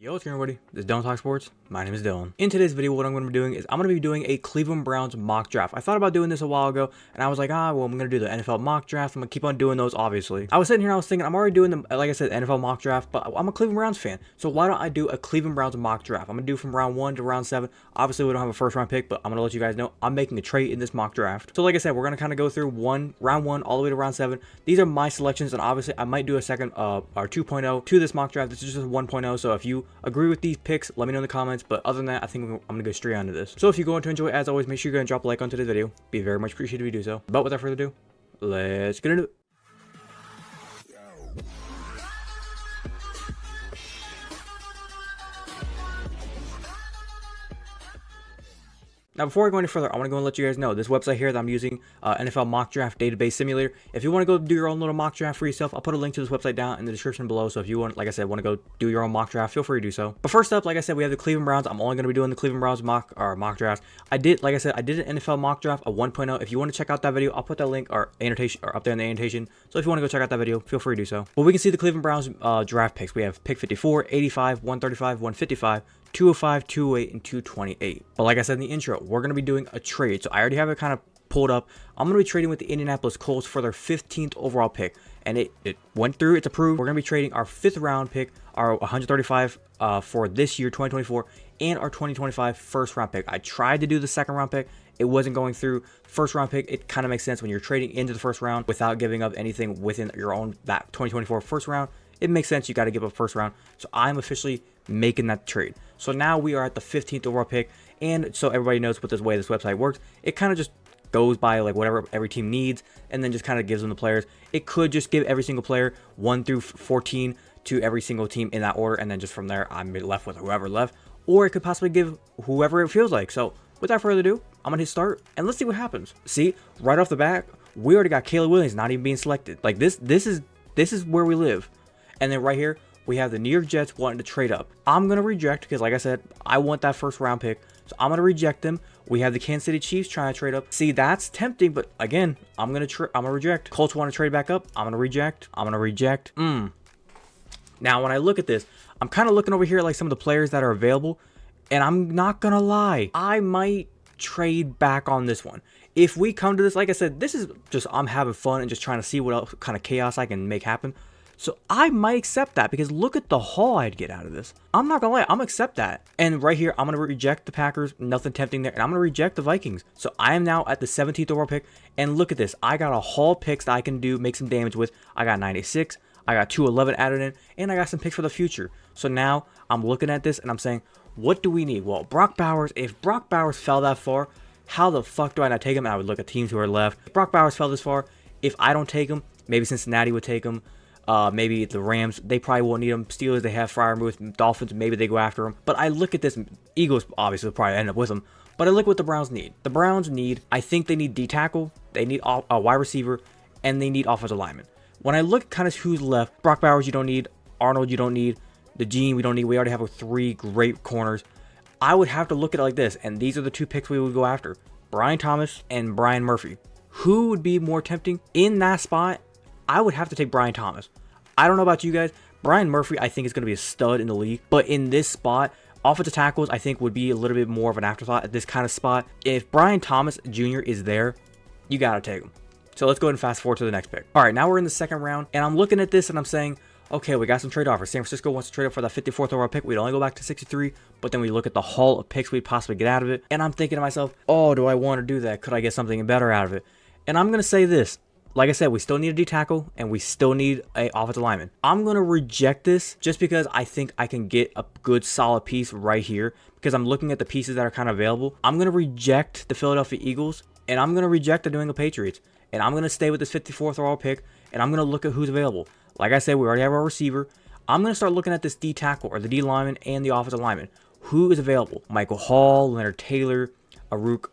Yo, what's good, everybody? This is Dillon Talk Sports. My name is Dillon. In today's video, what I'm going to be doing is I'm going to be doing a Cleveland Browns mock draft. I thought about doing this a while ago, and I was like, well, I'm going to do the NFL mock draft. I'm going to keep on doing those, obviously. I was sitting here and I was thinking, I'm already doing the, like I said, NFL mock draft, but I'm a Cleveland Browns fan. So why don't I do a Cleveland Browns mock draft? I'm going to do from round 1 to round 7. Obviously, we don't have a first round pick, but I'm going to let you guys know I'm making a trade in this mock draft. So like I said, we're going to kind of go through round 1 all the way to round 7. These are my selections, and obviously, I might do a second or 2.0 to this mock draft. This is just a 1.0, so if you agree with these picks, let me know in the comments. But other than that, I think I'm gonna go straight onto this. So if you're going to enjoy it, as always, make sure you're gonna drop a like on today's video. Be very much appreciated if you do so. But without further ado, let's get into it. Now, before I go any further, I want to go and let you guys know this website here that I'm using, NFL Mock Draft Database Simulator. If you want to go do your own little mock draft for yourself, I'll put a link to this website down in the description below. So if you want, like I said, want to go do your own mock draft, feel free to do so. But first up, like I said, we have the Cleveland Browns. I'm only going to be doing the Cleveland Browns mock draft. Like I said, I did an NFL mock draft, a 1.0. If you want to check out that video, I'll put that link or annotation or up there in the annotation. So if you want to go check out that video, feel free to do so. Well, we can see the Cleveland Browns draft picks. We have pick 54, 85, 135, 155. 205, 208, and 228. But like I said in the intro, we're going to be doing a trade. So I already have it kind of pulled up. I'm going to be trading with the Indianapolis Colts for their 15th overall pick. And it went through. It's approved. We're going to be trading our 5th round pick, our 135 for this year, 2024, and our 2025 first round pick. I tried to do the second round pick. It wasn't going through. First round pick, it kind of makes sense when you're trading into the first round without giving up anything within your own that 2024 first round. It makes sense. You got to give up first round. So I'm officially making that trade. So now we are at the 15th overall pick, and so everybody knows what this website works. It kind of just goes by like whatever every team needs, and then just kind of gives them the players. It could just give every single player 1 through 14 to every single team in that order, and then just from there I'm left with whoever left, or it could possibly give whoever it feels like. So without further ado, I'm gonna hit start and let's see what happens. See, right off the bat, we already got Caleb Williams not even being selected. Like this is where we live. And then right here, we have the New York Jets wanting to trade up. I'm going to reject because, like I said, I want that first round pick. So I'm going to reject them. We have the Kansas City Chiefs trying to trade up. See, that's tempting, but again, I'm going to reject. Colts want to trade back up. I'm going to reject. I'm going to reject. Now, when I look at this, I'm kind of looking over here at like some of the players that are available, and I'm not going to lie. I might trade back on this one. If we come to this, like I said, this is just I'm having fun and just trying to see what else kind of chaos I can make happen. So I might accept that because look at the haul I'd get out of this. I'm not gonna lie, I'm gonna accept that. And right here, I'm gonna reject the Packers, nothing tempting there, and I'm gonna reject the Vikings. So I am now at the 17th overall pick, and look at this. I got a haul picks that I can make some damage with. I got 96, I got 211 added in, and I got some picks for the future. So now I'm looking at this and I'm saying, what do we need? Well, Brock Bowers, if Brock Bowers fell that far, how the fuck do I not take him? And I would look at teams who are left. If Brock Bowers fell this far, if I don't take him, maybe Cincinnati would take him. Maybe the Rams, they probably won't need him. Steelers, they have Freiermuth. Dolphins, maybe they go after him. But I look at this. Eagles, obviously, will probably end up with him. But I look what the Browns need. The Browns need, I think they need D-tackle. They need a wide receiver. And they need offensive lineman. When I look kind of who's left, Brock Bowers, you don't need. Arnold, you don't need. The Gene, we don't need. We already have 3 great corners. I would have to look at it like this. And these are the 2 picks we would go after. Brian Thomas and Brian Murphy. Who would be more tempting in that spot? I would have to take Brian Thomas. I don't know about you guys. Brian Murphy, I think, is going to be a stud in the league. But in this spot, offensive tackles, I think, would be a little bit more of an afterthought at this kind of spot. If Brian Thomas Jr. is there, you got to take him. So let's go ahead and fast forward to the next pick. All right, now we're in the second round. And I'm looking at this and I'm saying, okay, we got some trade offers. San Francisco wants to trade up for that 54th overall pick. We'd only go back to 63. But then we look at the haul of picks we'd possibly get out of it. And I'm thinking to myself, oh, do I want to do that? Could I get something better out of it? And I'm going to say this. Like I said, we still need a D-tackle, and we still need a offensive lineman. I'm going to reject this just because I think I can get a good, solid piece right here because I'm looking at the pieces that are kind of available. I'm going to reject the Philadelphia Eagles, and I'm going to reject the New England Patriots. And I'm going to stay with this 54th overall pick, and I'm going to look at who's available. Like I said, we already have our receiver. I'm going to start looking at this D-tackle or the D-lineman and the offensive lineman. Who is available? Michael Hall, Leonard Taylor, Aruk,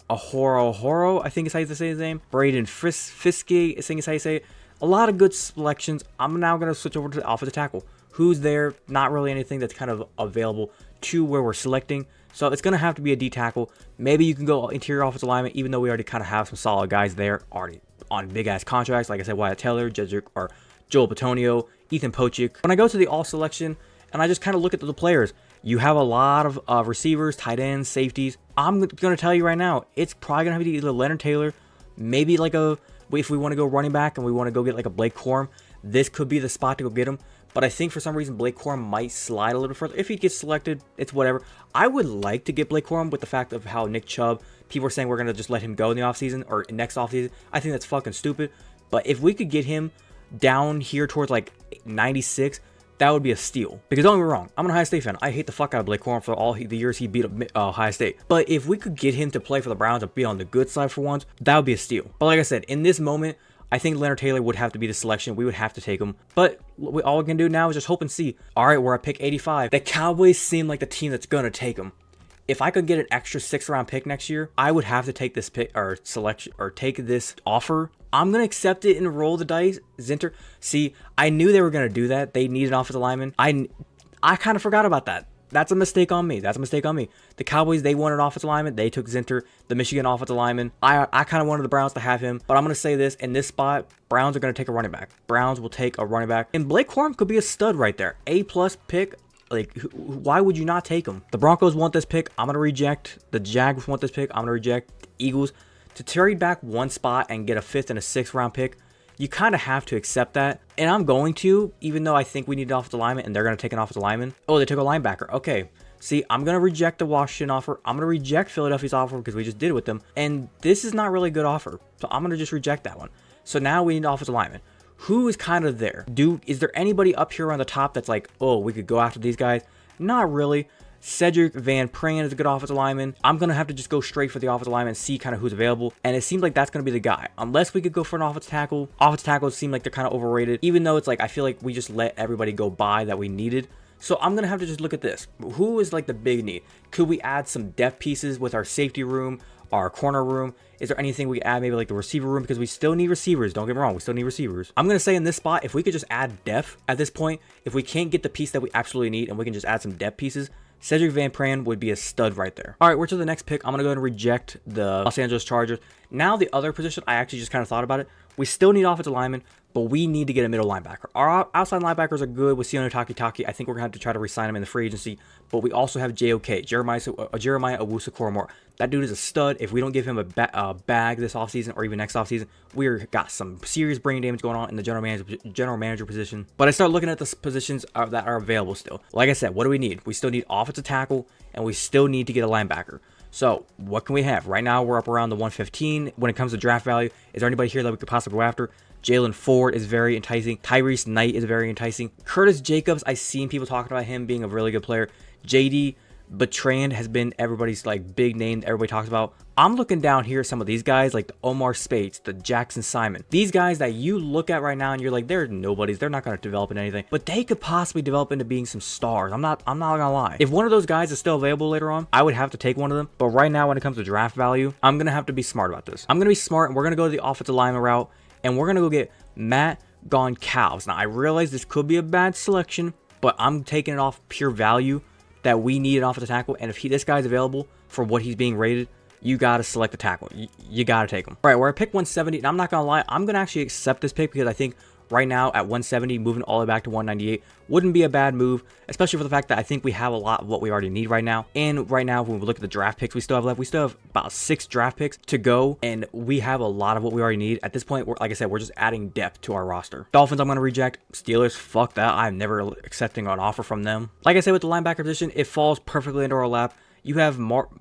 Ahoro, I think is how you say his name. Braden Fiske, I think is how you say it. A lot of good selections. I'm now going to switch over to the offensive tackle. Who's there? Not really anything that's kind of available to where we're selecting. So it's going to have to be a D tackle. Maybe you can go interior offensive lineman, even though we already kind of have some solid guys there already on big ass contracts. Like I said, Wyatt Teller, Joel Bitonio, Ethan Pochik. When I go to the all selection, and I just kind of look at the players. You have a lot of receivers, tight ends, safeties. I'm going to tell you right now, it's probably going to have to be either Leonard Taylor, maybe like if we want to go running back and we want to go get like a Blake Corum, this could be the spot to go get him. But I think for some reason Blake Corum might slide a little bit further. If he gets selected, it's whatever. I would like to get Blake Corum with the fact of how Nick Chubb, people are saying we're going to just let him go in the offseason or next offseason. I think that's fucking stupid. But if we could get him down here towards like 96, that would be a steal. Because don't get me wrong, I'm an Ohio State fan. I hate the fuck out of Blake Corum for all the years he beat Ohio State. But if we could get him to play for the Browns and be on the good side for once, that would be a steal. But like I said, in this moment, I think Leonard Taylor would have to be the selection. We would have to take him. But all we can do now is just hope and see. All right, we're at pick 85. The Cowboys seem like the team that's going to take him. If I could get an extra 6th round pick next year, I would have to take this pick or selection or take this offer. I'm going to accept it and roll the dice. Zinter. See, I knew they were going to do that. They need an offensive lineman. I kind of forgot about that. That's a mistake on me. The Cowboys, they wanted an offensive lineman. They took Zinter, the Michigan offensive lineman. I kind of wanted the Browns to have him. But I'm going to say this. In this spot, Browns are going to take a running back. Browns will take a running back. And Blake Corum could be a stud right there. A-plus pick. Like, why would you not take him? The Broncos want this pick. I'm going to reject. The Jags want this pick. I'm going to reject. The Eagles. To trade back one spot and get a 5th and a 6th round pick, you kind of have to accept that. And I'm going to, even though I think we need an offensive lineman and they're going to take an offensive lineman. Oh, they took a linebacker. Okay. See, I'm going to reject the Washington offer. I'm going to reject Philadelphia's offer because we just did it with them. And this is not really a good offer. So I'm going to just reject that one. So now we need an offensive lineman. Who is kind of there? Is there anybody up here on the top that's like, oh, we could go after these guys? Not really. Cedric Van Pran is a good offensive lineman. I'm going to have to just go straight for the offensive lineman and see kind of who's available. And it seems like that's going to be the guy. Unless we could go for an offensive tackle. Offensive tackles seem like they're kind of overrated. Even though it's like, I feel like we just let everybody go by that we needed. So I'm going to have to just look at this. Who is like the big need? Could we add some depth pieces with our safety room, our corner room? Is there anything we could add, maybe like the receiver room? Because we still need receivers. Don't get me wrong. We still need receivers. I'm going to say in this spot, if we could just add depth at this point, if we can't get the piece that we absolutely need and we can just add some depth pieces, Cedric Van Pran would be a stud right there. All right, we're to the next pick. I'm going to go ahead and reject the Los Angeles Chargers. Now the other position, I actually just kind of thought about it. We still need offensive linemen, but we need to get a middle linebacker. Our outside linebackers are good with Sione Takitaki. I think we're going to have to try to re-sign him in the free agency, but we also have JOK, Jeremiah Owusu-Koramoah. That dude is a stud. If we don't give him a bag this offseason or even next offseason, we've got some serious brain damage going on in the general manager position. But I start looking at the positions that are available still. Like I said, what do we need? We still need offensive tackle, and we still need to get a linebacker. So what can we have? Right now, we're up around the 115 when it comes to draft value. Is there anybody here that we could possibly go after? Jalen Ford is very enticing. Tyrese Knight is very enticing. Curtis Jacobs, I've seen people talking about him being a really good player. JD Bertrand has been everybody's like big name that everybody talks about. I'm looking down here at some of these guys like the Omar Spates, the Jackson Simon. These guys that you look at right now and you're like, they're nobodies. They're not going to develop into anything, but they could possibly develop into being some stars. I'm not gonna lie. If one of those guys is still available later on, I would have to take one of them. But right now, when it comes to draft value, I'm going to have to be smart about this. I'm going to be smart, and we're going to go to the offensive lineman route, and we're going to go get Matt Goncalves. Now, I realize this could be a bad selection, but I'm taking it off pure value that we need an offensive tackle, and if this guy's available for what he's being rated, you got to select the tackle. You got to take him. All right, we're at pick 170, and I'm not going to lie, I'm going to actually accept this pick because I think right now at 170, moving all the way back to 198 wouldn't be a bad move, especially for the fact that I think we have a lot of what we already need right now. And right now, when we look at the draft picks we still have left, we still have about 6 draft picks to go, and we have a lot of what we already need. At this point, like I said, we're just adding depth to our roster. Dolphins, I'm going to reject. Steelers, fuck that. I'm never accepting an offer from them. Like I said, with the linebacker position, it falls perfectly into our lap. You have Maurice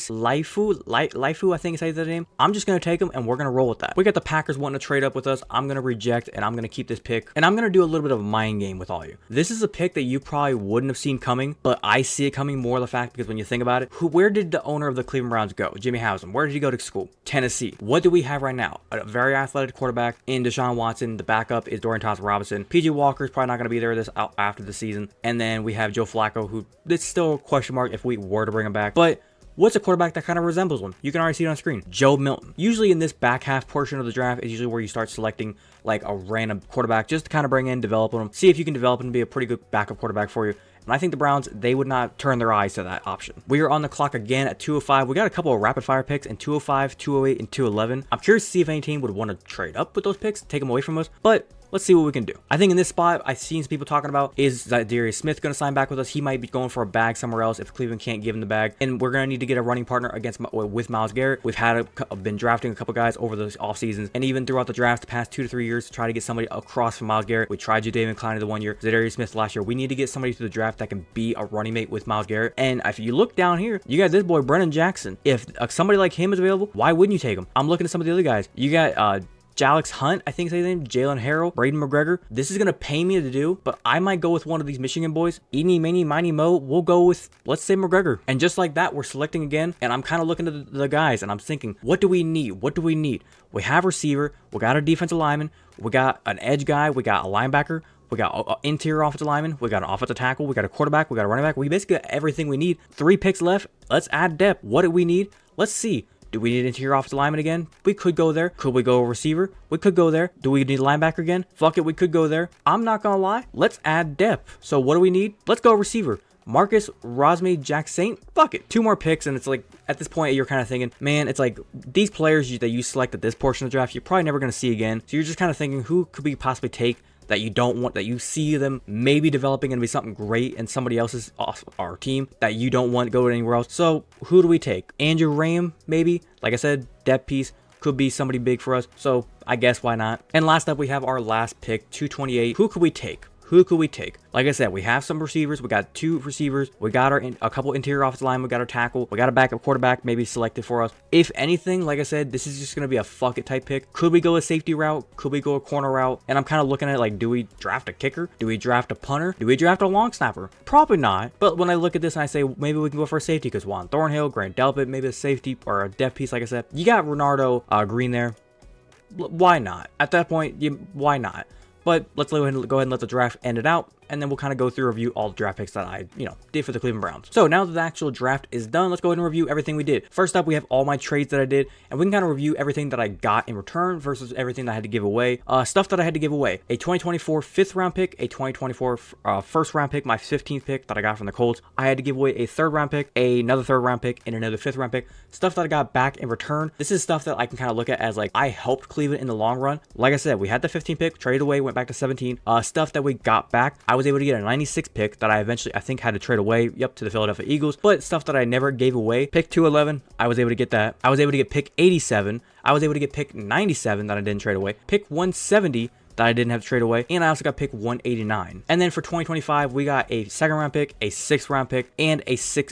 Lifu, I think is how you say the name. I'm just going to take him, and we're going to roll with that. We got the Packers wanting to trade up with us. I'm going to reject, and I'm going to keep this pick. And I'm going to do a little bit of a mind game with all you. This is a pick that you probably wouldn't have seen coming, but I see it coming more the fact because when you think about it, where did the owner of the Cleveland Browns go? Jimmy Haslam. Where did he go to school? Tennessee. What do we have right now? A very athletic quarterback in Deshaun Watson. The backup is Dorian Thompson-Robinson. PJ Walker is probably not going to be there after the season. And then we have Joe Flacco, who it's still a question mark if we were to bring him back. But what's a quarterback that kind of resembles one? You can already see it on screen. Joe Milton. Usually in this back half portion of the draft is usually where you start selecting like a random quarterback just to kind of bring in, develop him, see if you can develop him to be a pretty good backup quarterback for you. And I think the Browns, they would not turn their eyes to that option. We are on the clock again at 205. We got a couple of rapid fire picks in 205, 208, and 211. I'm curious to see if any team would want to trade up with those picks, take them away from us. But Let's see what we can do. I think in this spot, I've seen some people talking about, is that Darius Smith going to sign back with us? He might be going for a bag somewhere else if Cleveland can't give him the bag. And we're going to need to get a running partner with Myles Garrett. We've been drafting a couple guys over the off seasons and even throughout the draft the past 2 to 3 years to try to get somebody across from Myles Garrett. We tried Jadeveon Clowney the 1 year, Darius Smith last year. We need to get somebody to the draft that can be a running mate with Myles Garrett. And if you look down here, you got this boy Brennan Jackson. If somebody like him is available, why wouldn't you take him? I'm looking at some of the other guys. You got Jalix Hunt, I think is his name, Jalen Harrell, Braden McGregor. This is going to pay me to do, but I might go with one of these Michigan boys. Eeny, meeny, miny, mo, we'll go with, let's say, McGregor. And just like that, we're selecting again, and I'm kind of looking at the guys, and I'm thinking, what do we need? What do we need? We have receiver, we got a defensive lineman, we got an edge guy, we got a linebacker, we got an interior offensive lineman, we got an offensive tackle, we got a quarterback, we got a running back. We basically got everything we need. 3 picks left. Let's add depth. What do we need? Let's see. Do we need interior offensive lineman again? We could go there. Could we go receiver? We could go there. Do we need linebacker again? Fuck it, we could go there. I'm not gonna lie. Let's add depth. So what do we need? Let's go receiver. Marcus Rosme Jack Saint. Fuck it. 2 more picks, and it's like, at this point, you're kind of thinking, man, it's like these players that you select at this portion of the draft, you're probably never gonna see again. So you're just kind of thinking, who could we possibly take that you don't want, that you see them maybe developing and be something great in somebody else's off our team that you don't want to go anywhere else. So who do we take? Andrew Ram, maybe? Like I said, depth piece could be somebody big for us. So I guess why not? And last up, we have our last pick, 228. Who could we take? Who could we take? Like I said, we have some receivers. We got 2 receivers. We got a couple interior offensive linemen. We got our tackle. We got a backup quarterback maybe selected for us. If anything, like I said, this is just going to be a fuck it type pick. Could we go a safety route? Could we go a corner route? And I'm kind of looking at it like, do we draft a kicker? Do we draft a punter? Do we draft a long snapper? Probably not. But when I look at this and I say, maybe we can go for a safety because Juan Thornhill, Grant Delpit, maybe a safety or a depth piece, like I said. You got Renardo Green there. Why not? At that point, why not? But let's go ahead and let the draft end it out, and then we'll kind of go through review all the draft picks that I, did for the Cleveland Browns. So now that the actual draft is done, let's go ahead and review everything we did. First up, we have all my trades that I did, and we can kind of review everything that I got in return versus everything that I had to give away. Stuff that I had to give away: a 2024 5th round pick, a 2024 1st round pick, my 15th pick that I got from the Colts. I had to give away a 3rd round pick, another 3rd round pick, and another 5th round pick. Stuff that I got back in return. This is stuff that I can kind of look at as like, I helped Cleveland in the long run. Like I said, we had the 15th pick, traded away, went back to 17. Stuff that we got back, I was able to get a 96 pick that I eventually, I think, had to trade away, to the Philadelphia Eagles. But stuff that I never gave away: pick 211, I was able to get that. I was able to get pick 87. I was able to get pick 97 that I didn't trade away. Pick 170 that I didn't have to trade away, and I also got pick 189. And then for 2025, we got a 2nd round pick, a 6th round pick, and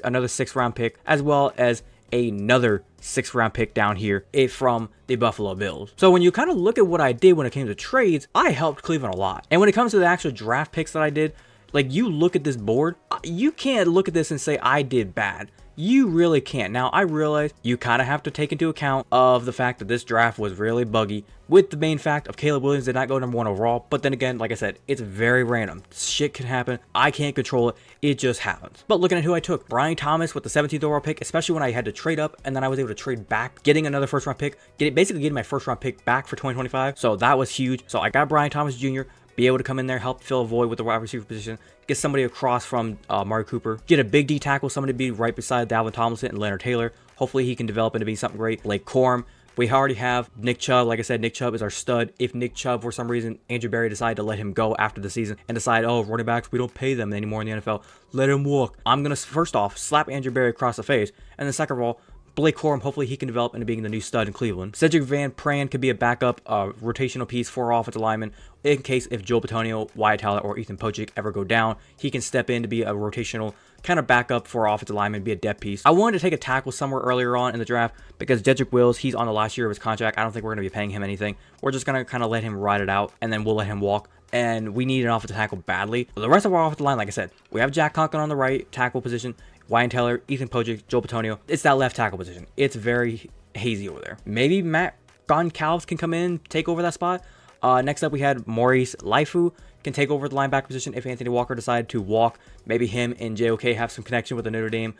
another 6th round pick, as well as another 6th round pick down here from the Buffalo Bills. So when you kind of look at what I did when it came to trades, I helped Cleveland a lot. And when it comes to the actual draft picks that I did, like, you look at this board, you can't look at this and say I did bad. You really can't. Now, I realize you kind of have to take into account of the fact that this draft was really buggy, with the main fact of Caleb Williams did not go number 1 overall. But then again, like I said, it's very random. Shit can happen. I can't control it. It just happens. But looking at who I took: Brian Thomas with the 17th overall pick, especially when I had to trade up, and then I was able to trade back, getting another 1st round pick, basically getting my 1st round pick back for 2025. So that was huge. So I got Brian Thomas Jr., be able to come in there, help fill a void with the wide receiver position, get somebody across from Amari Cooper, get a big D tackle, somebody to be right beside Dalvin Tomlinson and Leonard Taylor. Hopefully he can develop into being something great. Blake Corum. We already have Nick Chubb. Like I said, Nick Chubb is our stud. If Nick Chubb, for some reason, Andrew Berry decided to let him go after the season and decide, oh, running backs, we don't pay them anymore in the NFL, let him walk, I'm going to, first off, slap Andrew Berry across the face. And then second of all, Blake Corum, hopefully he can develop into being the new stud in Cleveland. Cedric Van Pran could be a backup rotational piece for offensive lineman in case if Joel Bitonio, Wyatt Teller, or Ethan Pocic ever go down. He can step in to be a rotational kind of backup for offensive lineman, be a depth piece. I wanted to take a tackle somewhere earlier on in the draft because Jedrick Wills, he's on the last year of his contract. I don't think we're going to be paying him anything. We're just going to kind of let him ride it out, and then we'll let him walk. And we need an offensive tackle badly. But the rest of our offensive line, like I said, we have Jack Conklin on the right tackle position, Wyatt Teller, Ethan Pocic, Joel Bitonio. It's that left tackle position. It's very hazy over there. Maybe Matt Goncalves can come in, take over that spot. Next up, we had Maurice Lifu can take over the linebacker position if Anthony Walker decided to walk. Maybe him and JOK have some connection with the Notre Dame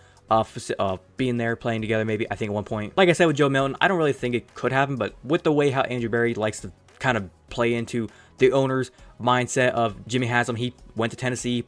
being there, playing together maybe, I think, at one point. Like I said with Joe Milton, I don't really think it could happen, but with the way how Andrew Berry likes to kind of play into the owner's mindset of Jimmy Haslam, he went to Tennessee,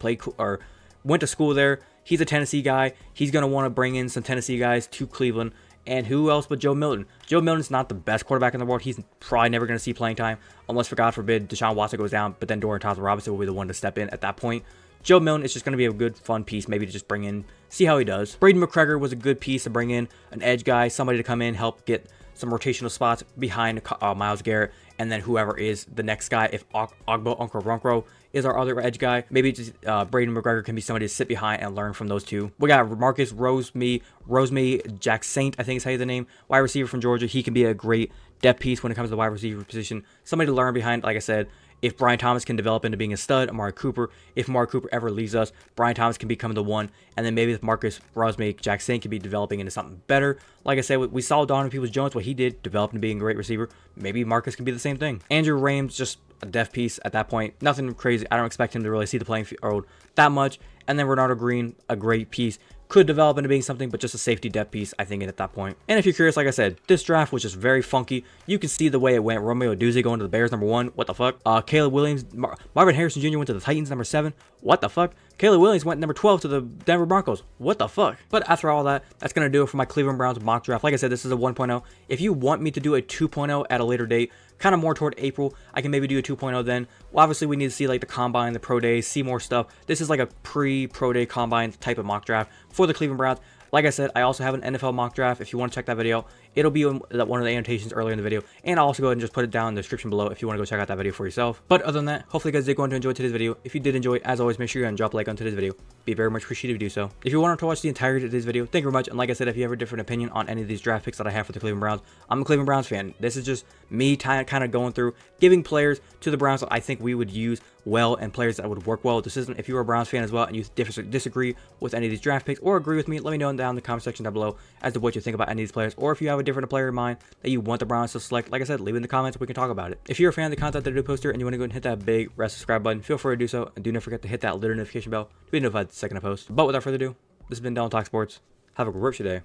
went to school there. He's a Tennessee guy. He's going to want to bring in some Tennessee guys to Cleveland And who else but Joe Milton? Joe Milton's not the best quarterback in the world. He's probably never going to see playing time unless, for God forbid, Deshaun Watson goes down. But then Dorian Thompson-Robinson will be the one to step in at that point. Joe Milton is just going to be a good, fun piece, maybe to just bring in, see how he does. Braden McGregor was a good piece to bring in, an edge guy, somebody to come in, help get some rotational spots behind Myles Garrett, and then whoever is the next guy. If Ogbo Okoronkwo is our other edge guy, maybe just Braden McGregor can be somebody to sit behind and learn from those two. We got Marcus Rosemary Jack Saint, I think is how you say the name, wide receiver from Georgia. He can be a great depth piece when it comes to the wide receiver position. Somebody to learn behind, like I said. If Brian Thomas can develop into being a stud, Amari Cooper. If Amari Cooper ever leaves us, Brian Thomas can become the one. And then maybe if Marcus Rosemary Jack Saint can be developing into something better. Like I said, we saw Donovan Peoples-Jones, what he did, develop into being a great receiver. Maybe Marcus can be the same thing. Andrew Rames, just a depth piece at that point. Nothing crazy. I don't expect him to really see the playing field that much. And then Renardo Green, a great piece. Could develop into being something, but just a safety depth piece, I think, at that point. And if you're curious, like I said, this draft was just very funky. You can see the way it went. Romeo Oduzzi going to the Bears, number 1. What the fuck? Caleb Williams, Marvin Harrison Jr. went to the Titans, number 7. What the fuck? Caleb Williams went number 12 to the Denver Broncos. What the fuck? But after all that, that's going to do it for my Cleveland Browns mock draft. Like I said, this is a 1.0. If you want me to do a 2.0 at a later date, kind of more toward April, I can maybe do a 2.0 then. Well, obviously, we need to see like the combine, the pro days, see more stuff. This is like a pre-pro day combine type of mock draft for the Cleveland Browns. Like I said, I also have an NFL mock draft. If you want to check that video, it'll be in one of the annotations earlier in the video. And I'll also go ahead and just put it down in the description below if you want to go check out that video for yourself. But other than that, hopefully you guys did go on to enjoy today's video. If you did enjoy, as always, make sure you drop a like on today's video. Be very much appreciated if you do so. If you wanted to watch the entirety of today's video, thank you very much. And like I said, if you have a different opinion on any of these draft picks that I have for the Cleveland Browns, I'm a Cleveland Browns fan. This is just me kind of going through, giving players to the Browns that I think we would use well and players that would work well with the system. If you're a Browns fan as well and you disagree with any of these draft picks or agree with me, let me know down in the comment section down below as to what you think about any of these players, or if you have a different player in mind that you want the Browns to select. Like I said, leave it in the comments, we can talk about it. If you're a fan of the content that I do post here and you want to go and hit that big red subscribe button, feel free to do so, and do not forget to hit that little notification bell to be notified the second I post. But without further ado, this has been Dillon Talk Sports. Have a great day.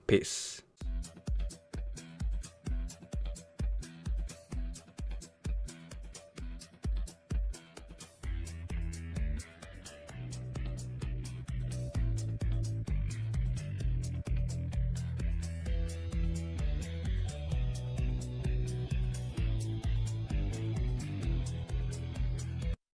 Peace.